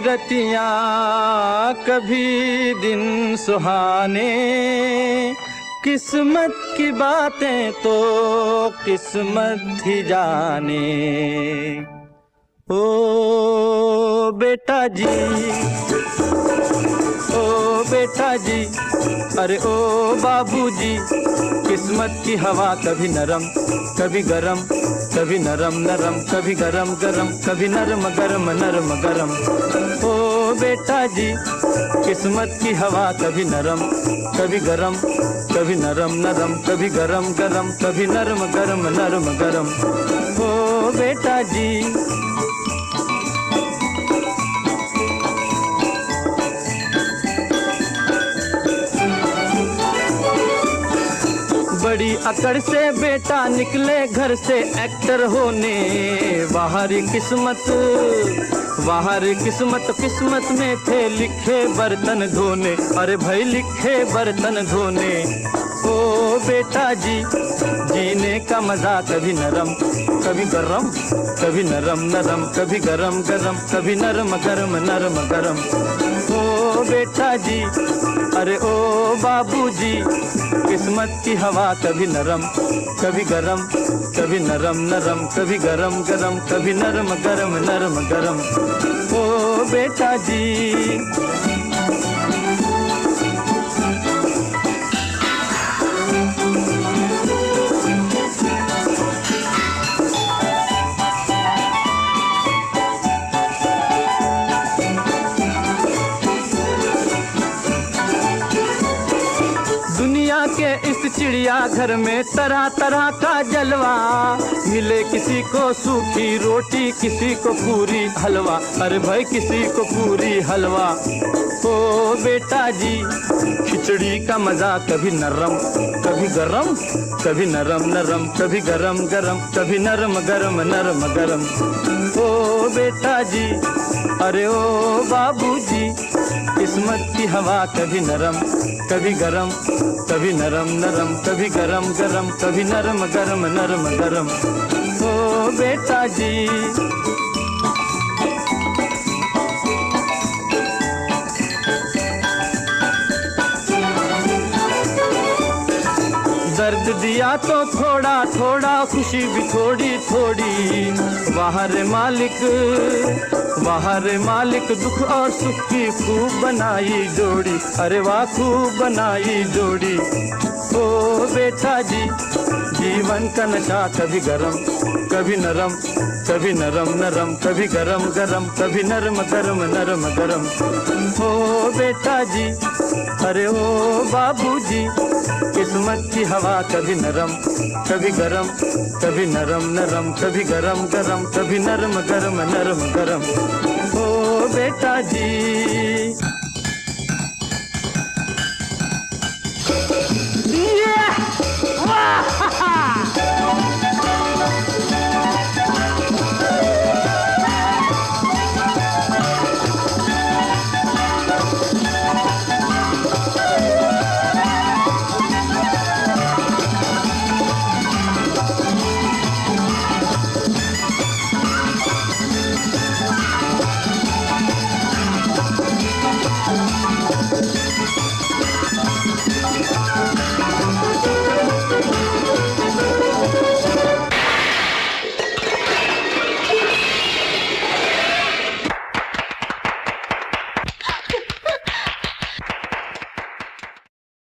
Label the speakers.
Speaker 1: रतियाँ कभी दिन सुहाने, किस्मत की बातें तो किस्मत ही जाने। ओ बेटा जी, ओ बेटा जी, अरे ओ बाबूजी, किस्मत की हवा कभी नरम कभी गरम, कभी नरम नरम कभी गरम गरम, कभी नरम गरम नरम गरम। ओ बेटा जी, किस्मत की हवा कभी नरम कभी गरम, कभी नरम नरम कभी गरम गरम, कभी नरम गरम नरम गरम। ओ बेटा जी। बड़ी अकड़ से बेटा निकले घर से एक्टर होने, बाहरी किस्मत किस्मत में थे लिखे बर्तन धोने, अरे भाई लिखे बर्तन धोने। ओ बेटा जी, जीने का मजा कभी नरम कभी गरम, कभी नरम नरम कभी गरम गरम, कभी नरम गरम नरम गरम। ओ बेटा जी, अरे ओ बाबूजी, किस्मत की हवा कभी नरम कभी गरम, कभी नरम नरम कभी गरम गरम, कभी नरम गरम नरम गरम। ओ बेटा जी। दुनिया के इस चिड़िया घर में तरह तरह का जलवा, मिले किसी को सूखी रोटी किसी को पूरी हलवा, अरे भाई किसी को पूरी हलवा। ओ बेटा जी, खिचड़ी का मजा कभी नरम कभी गरम, कभी नरम नरम कभी गरम गरम, कभी नरम गरम नरम गरम। ओ बेटा जी, अरे ओ बाबूजी, किस्मत की हवा कभी नरम कभी गरम, कभी नरम नरम कभी गरम गरम, कभी नरम गरम नरम गरम। ओ बेटा जी। दर्द दिया तो थोड़ा थोड़ा, खुशी भी थोड़ी थोड़ी, बाहर मालिक दुख और सुख की खूब बनाई जोड़ी, अरे वाह खूब बनाई जोड़ी। ओ बेटा जी, जीवन का नशा कभी गरम कभी नरम, कभी नरम नरम कभी गरम गरम, कभी नरम गरम नरम गरम। ओ बेटा जी, अरे ओ बाबूजी, किस्मत की हवा कभी नरम कभी गरम, कभी नरम नरम कभी गरम गरम, कभी नरम गरम नरम गरम। ओ बेटा जी।